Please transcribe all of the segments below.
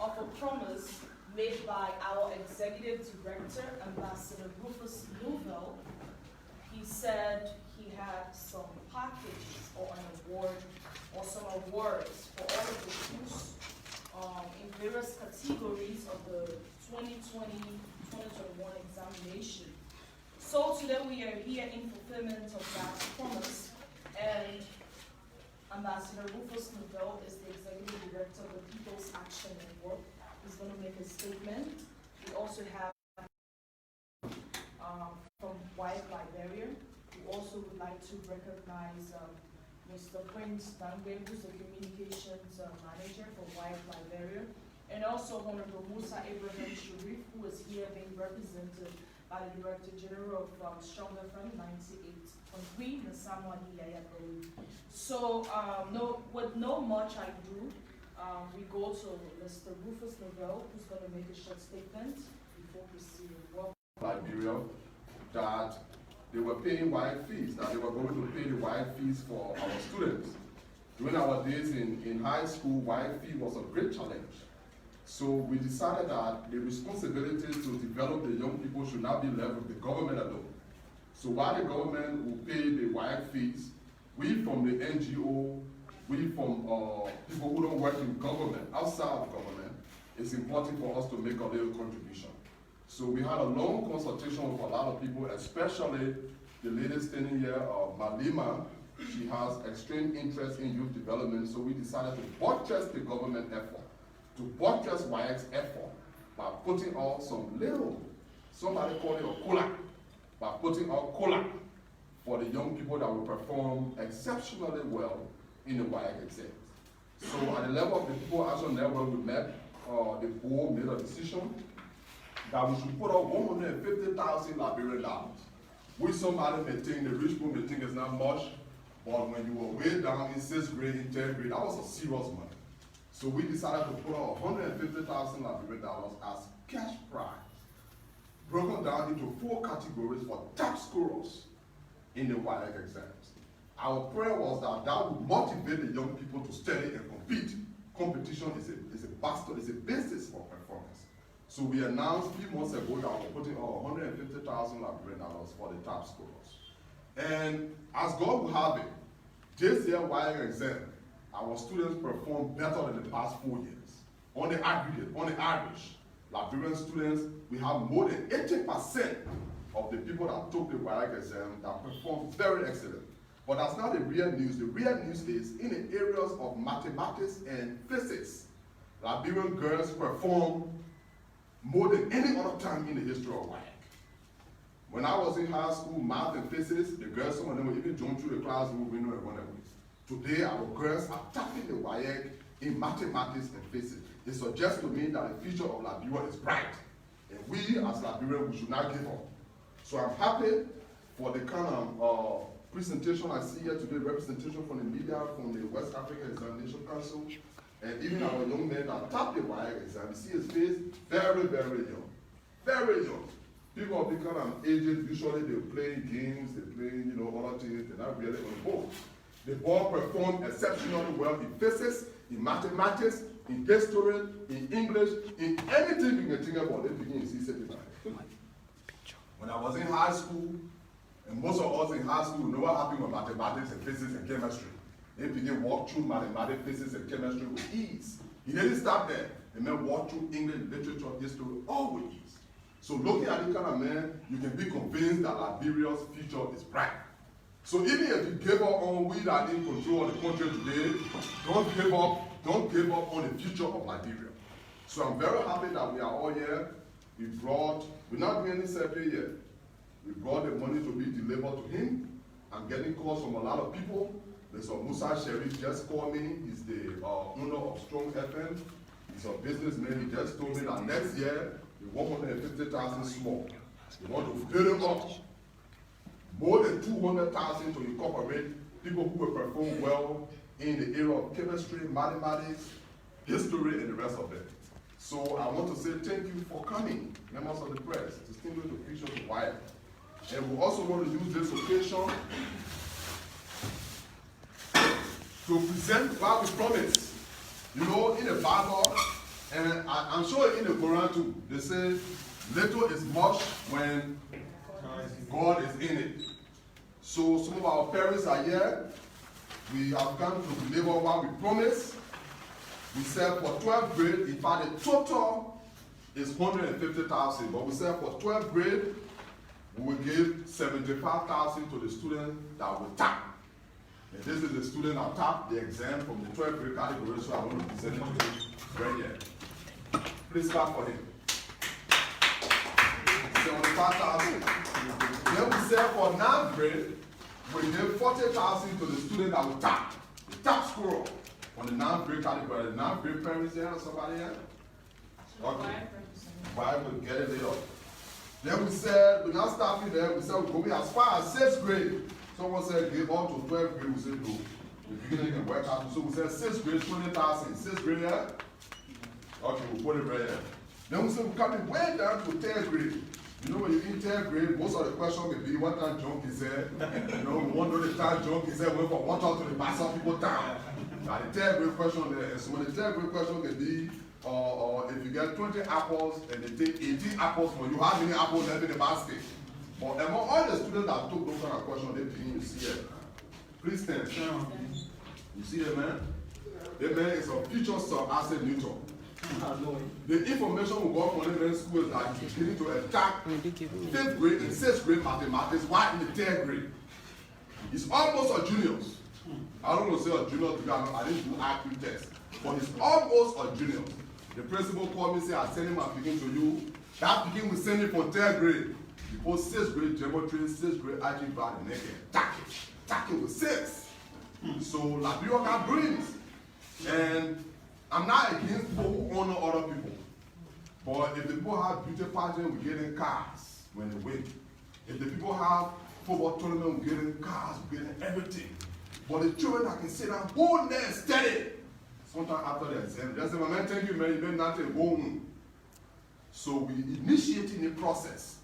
of a promise made by our executive director, Ambassador Rufus Neufville. He said he had some packages or an award or some awards for all of the schools in various categories of the 2020-2021 examination. So today we are here in fulfillment of that promise, and Ambassador Rufus Neufville is the Executive Director of the People's Action Network. He's going to make a statement. We also have from White Liberia. We also would like to recognize Mr. Prince Dangwe, who's the Communications Manager for White Liberia, and also Honorable Musa Abraham Sharif, who is here being represented by the Director General of Stronger From 98.3, Nasamwa Hiyayakowi. So, with no much ado, we go to Mr. Rufus Neufville, who's going to make a short statement before proceeding. Liberia, that they were paying wide fees, that they were going to pay the wide fees for our students. During our days in high school, wide fee was a great challenge. So we decided that the responsibility to develop the young people should not be left with the government alone. So while the government will pay the wide fees, we from the NGO, we from people who don't work in government, outside of government, it's important for us to make a little contribution. So we had a long consultation with a lot of people, especially the lady standing here, Malima. She has extreme interest in youth development, so we decided to buttress the government effort, to buttress WASSCE's effort by putting out some little, somebody called it a cola, by putting out cola for the young people that will perform exceptionally well in the WASSCE exams. So at the level of the People Action Network, we met, the board made a decision that we should put out $150,000 Liberian dollars. Which somebody may think, the rich people may think it's not much, but when you were way down in 6th grade, in 10th grade, that was a serious money. So we decided to put out $150,000 Liberian dollars as cash prize, broken down into 4 categories for top scorers in the WASSCE exams. Our prayer was that would motivate the young people to study and compete. Competition is a bastard, is a basis for performance. So we announced a few months ago that we're putting out $150,000 Liberian dollars for the top scorers. And as God will have it, this year WASSCE exam, our students performed better than the past 4 years. On the aggregate, on the average, Liberian students, we have more than 80% of the people that took the WASSCE exam that performed very excellent. But that's not the real news. The real news is in the areas of mathematics and physics, Liberian girls perform more than any other time in the history of WASSCE. When I was in high school, math and physics, the girls, some of them would even jump through the classroom window and run away. Today, our girls are tapping the WASSCE in mathematics and physics. It suggests to me that the future of Liberia is bright. And we, as Liberians, we should not give up. So I'm happy for the kind of presentation I see here today, representation from the media, from the West African Examination Council, and even our young men that tap the WASSCE exam. You see his face, very, very young. Very young. People of the kind of ages, usually they're playing games, they're playing, other things, they're not really on the board. The boy performed exceptionally well in physics, in mathematics, in history, in English, in anything you can think about. They begin to see certified. When I was in high school, and most of us in high school know what happened with mathematics and physics and chemistry. They begin walk through mathematics, physics, and chemistry with ease. He didn't stop there. They meant walk through English, literature, history, all with ease. So looking at this kind of man, you can be convinced that Liberia's future is bright. So even if you give up on we that in control of the country today, don't give up on the future of Liberia. So I'm very happy that we are all here. We're not doing any survey yet. We brought the money to be delivered to him. I'm getting calls from a lot of people. Mr. Musa Sharif just called me. He's the owner of Strong FM. He's a businessman. He just told me that next year, the 150,000 small. They want to build him up. More than 200,000 to incorporate people who will perform well in the area of chemistry, mathematics, history, and the rest of it. So I want to say thank you for coming, members of the press, distinguished officials of WASSCE. And we also want to use this occasion to present what we promised. In the Bible, And I'm sure in the Quran too, they say, little is much when God is in it. So some of our parents are here. We have come to deliver what we promised. We said for 12th grade, in fact, the total is 150,000, but we said for 12th grade, we will give 75,000 to the student that will tap. And this is the student that tapped the exam from the 12th grade category, so I want to present it to you right here. Please clap for him. 75,000. Then we said for 9th grade, we give 40,000 to the student that will tap. The top scorer on the 9th grade category. The 9th grade parents here or somebody here? Okay. Why we get it later. Then we said, we're not stopping there. We said we're going as far as 6th grade. Someone said give on to 12th grade. We said no. The beginning can work out. So we said 6th grade, 20,000. 6th grade here? Okay, we'll put it right here. Then we said we're coming way down to 10th grade. You know, when you're in 10th grade, most of the questions may be what time junk is there. You know, we wonder the time junk is there, went from one town to the back, some people down. Now, the 10th grade question there, and so when the 10th grade question can be, if you get 20 apples and they take 18 apples from you, how many apples left in the basket? But among all the students that took those kind of questions, they begin to see it. Please stand. You see that man? That man is a future Sir Isaac Newton. The information we got from the men's school is that he's beginning to attack 5th grade and 6th grade mathematics while in the 10th grade. He's almost a junior. I don't want to say a junior because I didn't do IQ test, but he's almost a junior. The principal called me and said, I send him a picking to you. That picking we send him from 10th grade. Before 6th grade geometry, 6th grade algebra, and then attack it with 6. So Liberia got brains. And I'm not against people who honor other people. But if the people have beauty pageant, we get in cars when they win. If the people have football tournament, we get in cars, we get in everything. But the children that can sit down, hold there steady. Sometime after the exam, they say, my man, thank you, man, you made nothing, go home. So we initiating a process.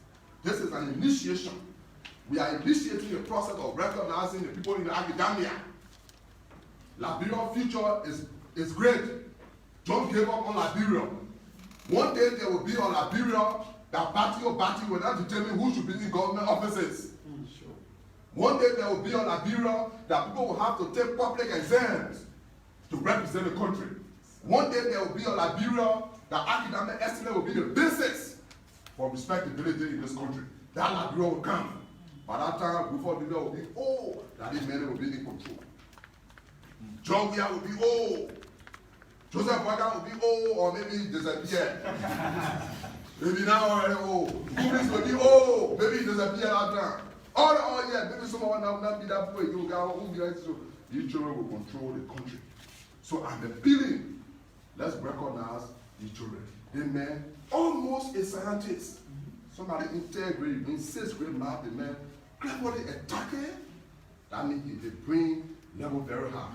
This is an initiation. We are initiating a process of recognizing the people in the academia. Liberian future is great. Don't give up on Liberia. One day there will be a Liberia that party will not determine who should be in government offices. Sure. One day there will be a Liberia that people will have to take public exams to represent the country. One day there will be a Liberia that academic excellence will be the basis for respectability in this country. That Liberia will come. By that time, before the will be old, that these men will be in control. John Weah will be old. Joseph Wagner will be old, or maybe disappear. Maybe now already old. Rufus will be old. Maybe disappear that time. Oh yeah, maybe someone will not be that way. You guys, so these children will control the country. So I'm appealing. Let's recognize these children. They men almost a scientist. Somebody in 10th grade, in 6th grade math, the man cleverly attacking. That means the brain level very high.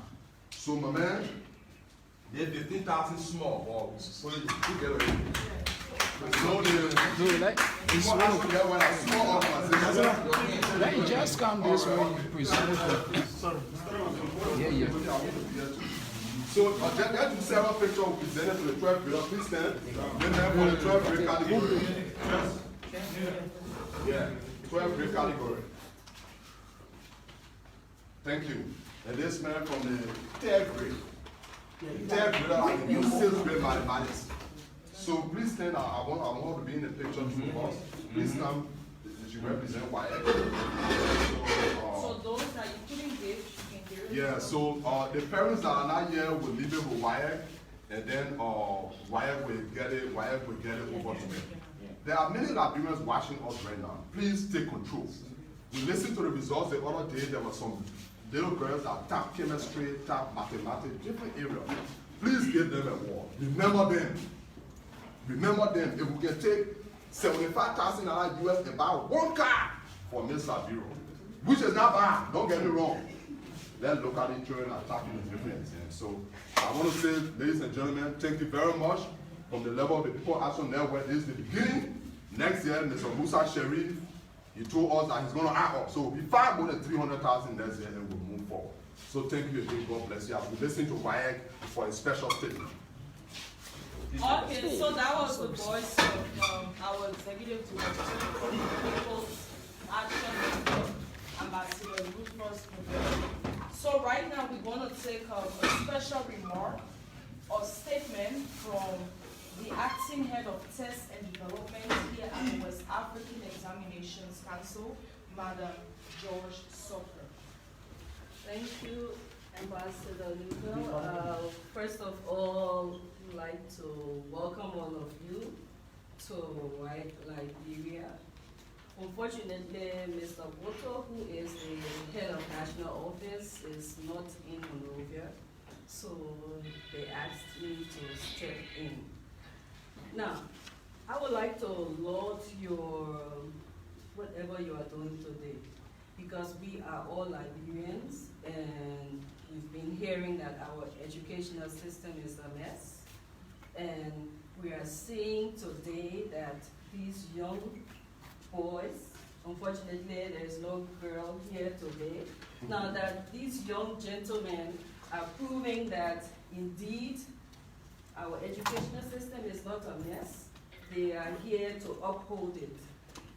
So my man, they're 15,000 small, but put it together. Let it just come this way. Yeah. So that you several pictures presented to the 12th grade. Please stand. Then for the 12th grade category. Yeah, 12th grade category. Thank you. And this man from the 3rd grade. 3rd grade, I can use 6th grade mathematics. So please stand. I want to be in the picture too. Please come. You represent YF. So those that you couldn't give, you can give. Yeah. So the parents that are not here will leave it with YF, and then YF will get it. YF will get it over to me. There are many Liberians watching us right now. Please take control. We listened to the results the other day. There were some little girls that tap chemistry, tap mathematics, different areas. Please give them a award. Remember them. Remember them. If we can take $75,000 US and buy one car for Miss Liberia, which is not bad, don't get me wrong. Let locally children are tapping the difference. So I want to say, ladies and gentlemen, thank you very much. From the level of the People Action Network, this is the beginning. Next year, Mr. Musa Sharif, he told us that he's going to add up. So we find more than 300,000 next year and we'll move forward. So thank you again. God bless you. I will listen to Wayek for a special statement. Okay, so that was the voice of our executive director for the People's Action Network, Ambassador Rufus. So right now we're going to take a special remark or statement from the acting head of test and development here at the West African Examinations Council, Madam George Soper. Thank you, Ambassador Neufville. First of all, I'd like to welcome all of you to White Liberia. Unfortunately, Mr. Boto, who is the head of national office, is not in Monrovia, so they asked me to step in. Now, I would like to laud your whatever you are doing today, because we are all Liberians, and we've been hearing that our educational system is a mess, and we are seeing today that these young boys, unfortunately there's no girl here today, now that these young gentlemen are proving that indeed our educational system is not a mess. They are here to uphold it.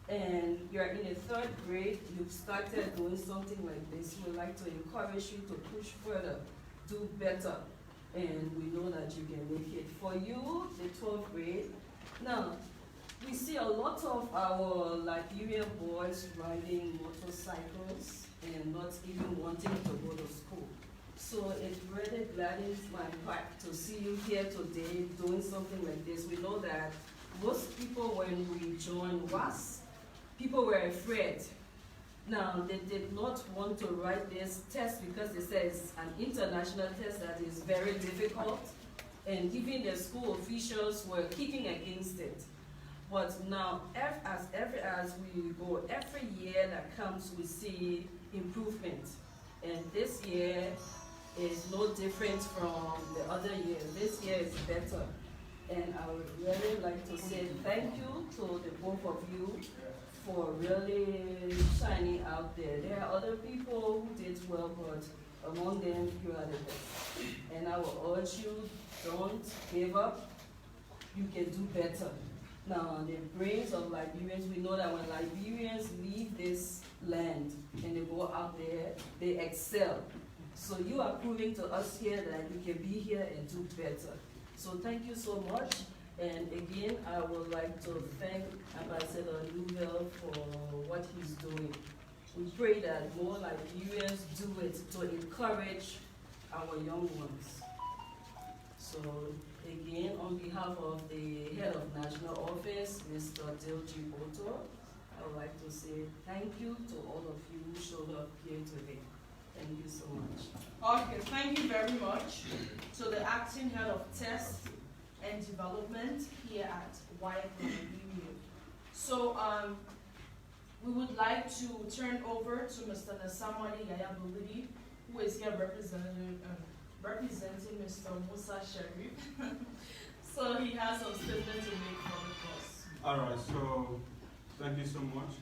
And you're in the 3rd grade, you've started doing something like this. We would like to encourage you to push further, do better, and we know that you can make it. For you, the 12th grade, now, we see a lot of our Liberian boys riding motorcycles and not even wanting to go to school. So it really gladdens my heart to see you here today doing something like this. We know that most people, when we joined WASSCE, people were afraid. Now, they did not want to write this test because they say it's an international test that is very difficult, and even the school officials were kicking against it. But now, as we go, every year that comes, we see improvement. And this year is no different from the other year. This year is better. And I would really like to say thank you to the both of you for really shining out there. There are other people who did well, but among them, you are the best. And I will urge you, don't give up. You can do better. Now, the brains of Liberians, we know that when Liberians leave this land and they go out there, they excel. So you are proving to us here that you can be here and do better. So thank you so much. And again, I would like to thank Ambassador Neufville for what he's doing. We pray that more Liberians do it to encourage our young ones. So again, on behalf of the head of national office, Mr. Dilji Boto, I would like to say thank you to all of you who showed up here today. Thank you so much. Okay, thank you very much to the acting head of test and development here at WASSCE. So we would like to turn over to Mr. Nasamani Yayabulidi, who is here representing Mr. Musa Sharif. So he has some statement to make for the class. All right, so thank you so much.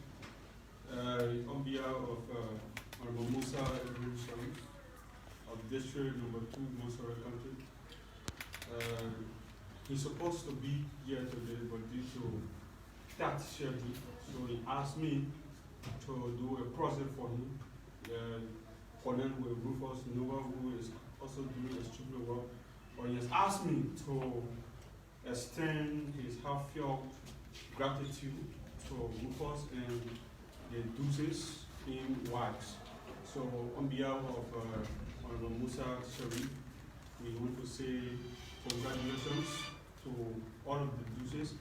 On behalf of Honorable Musa Sharif of District Number 2, Mosora County. He's supposed to be here today, but due to that schedule, so he asked me to do a project for him. Connect with Rufus Nova, who is also doing extremely well. But he has asked me to extend his heartfelt gratitude to Rufus and the deuces in WASSCE. So on behalf of Honorable Musa Sharif, we want to say congratulations to all of the deuces.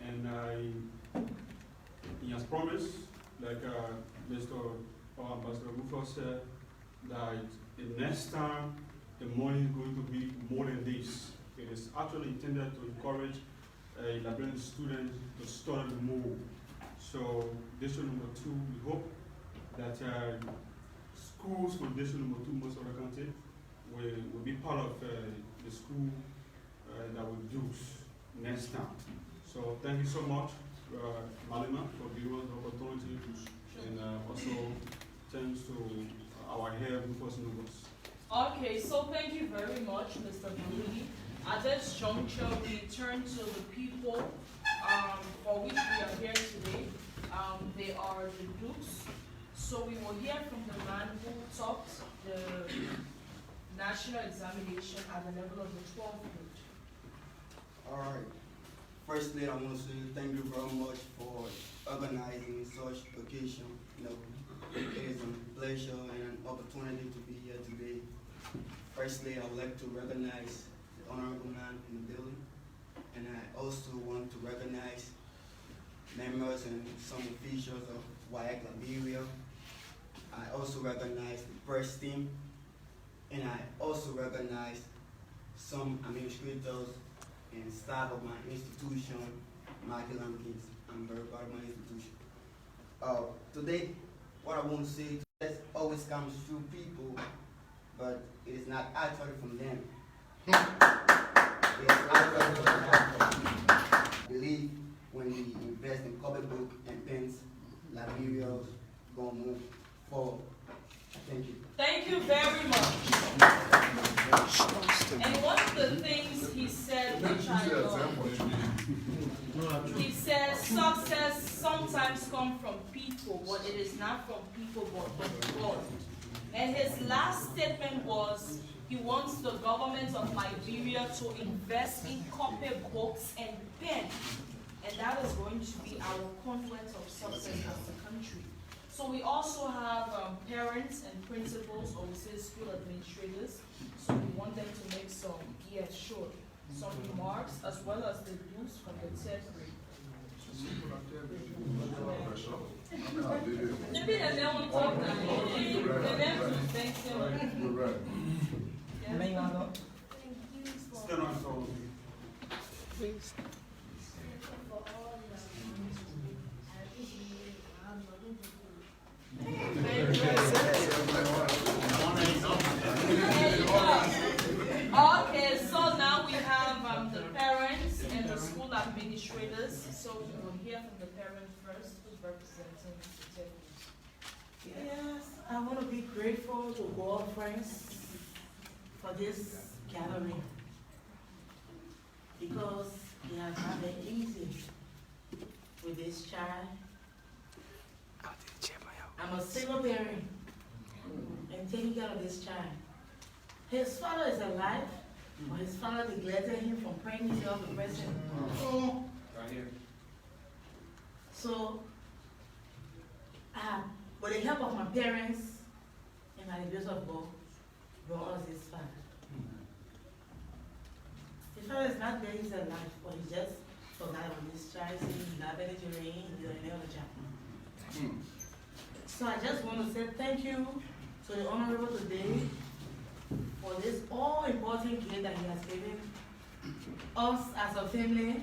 And he has promised, like Mr. Ambassador Rufus said, that the next time the money is going to be more than this. It is actually intended to encourage Liberian students to study more. So District Number 2, we hope that schools from District Number 2, Mosora County, will be part of the school that will do next time. So thank you so much, Malima, for giving us the opportunity, and also thanks to our head Rufus Novus. Okay, so thank you very much, Mr. Bulidi. At this juncture, we turn to the people for which we are here today. They are the Dukes. So we will hear from the man who topped the national examination at the level of the 12th grade. All right. Firstly, I want to say thank you very much for organizing such occasion. You know, it is a pleasure and an opportunity to be here today. Firstly, I would like to recognize the honorable man in the building, and I also want to recognize members and some officials of WASSCE Liberia. I also recognize the press team, and I also recognize some administrators and staff of my institution, Michael Kings. I'm very proud of my institution. Today, what I want to say is always comes through people, but it is not actually from them. It is actually from them. I believe when we invest in comic book and pens, Liberia's gonna move forward. Thank you. Thank you very much. And one of the things he said, which I love, he says success sometimes comes from people, but it is not from people but from God. And his last statement was he wants the government of Liberia to invest in copy books and pen. And that is going to be our conduit of success as a country. So we also have parents and principals, or we say school administrators. So we want them to make some, some remarks, as well as the youth from the 10th grade. Maybe the name will talk now. The name will thank you. Stand on so. Please. Okay, so now we have the parents and the school administrators. So we will hear from the parents first, who's representing the teachers. Yes, I want to be grateful to God, friends, for this gathering, because it has not been easy with this child. I'm a single parent and taking care of this child. His father is alive, but his father neglected him from praying himself to present. Right here. So, with the help of my parents and by the grace of God, brought us this father. His father is not there, he's alive, but he just forgot on this child, saying he got vegetarian, he did another job. So I just want to say thank you to the Honorable today for this all-important gift that he has given us as a family,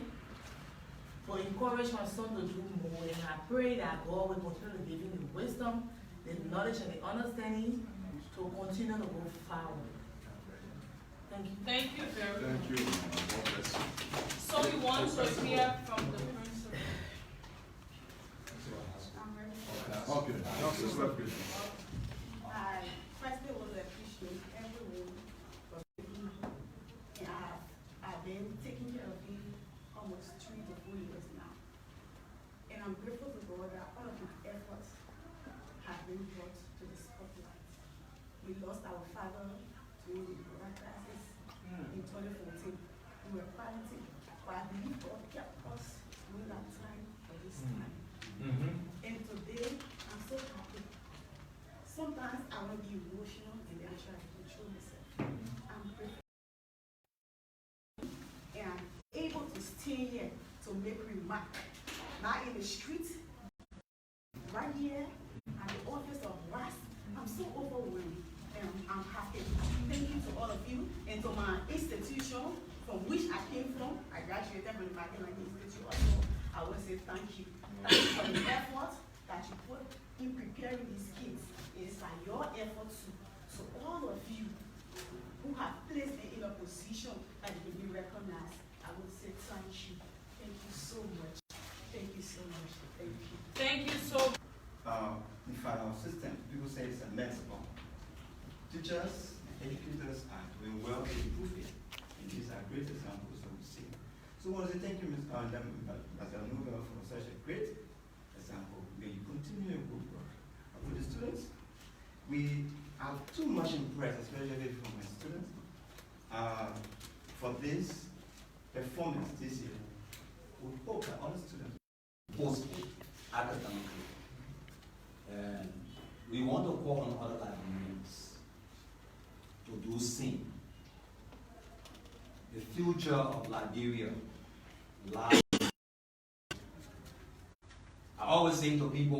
to encourage my son to do more. And I pray that God will continue to give him the wisdom, the knowledge, and the understanding to continue to go forward. Thank you. Thank you very much. Thank you. God bless you. So we want to hear from the principal. Okay. Sister, please. I firstly want to appreciate everyone for being here. And I've been taking care of you almost 3 to 4 years now. And I'm grateful to God that all of my efforts have been brought to the spotlight. We lost our father to the Corona crisis in 2014. We were quarantined, but I believe God kept us during that time for this time. And today, I'm so happy. Sometimes I want to be emotional and then I try to control myself. I'm grateful. And I'm able to stay here to make remarks. Not in the street, right here at the office of WASSCE. I'm so overwhelmed and I'm happy. Thank you to all of you and to my institution from which I came from. I graduated from the Magellan Institute also. I want to say thank you. Thank you for the effort that you put in preparing these kids. It is by your effort too. So all of you who have placed me in a position that you can be recognized, I will say thank you. Thank you so much. Thank you so much. Thank you. Thank you so much. The federal system, people say it's a mess. Teachers and educators are doing well to improve it. And these are great examples of the same. So I want to say thank you, Mr. Neufville, for such a great example. May you continue your good work. For the students, we are too much impressed, especially from my students, for this performance this year. We hope that all the students post academically. And we want to call on other librarians to do same. The future of Liberia lies. I always say to people,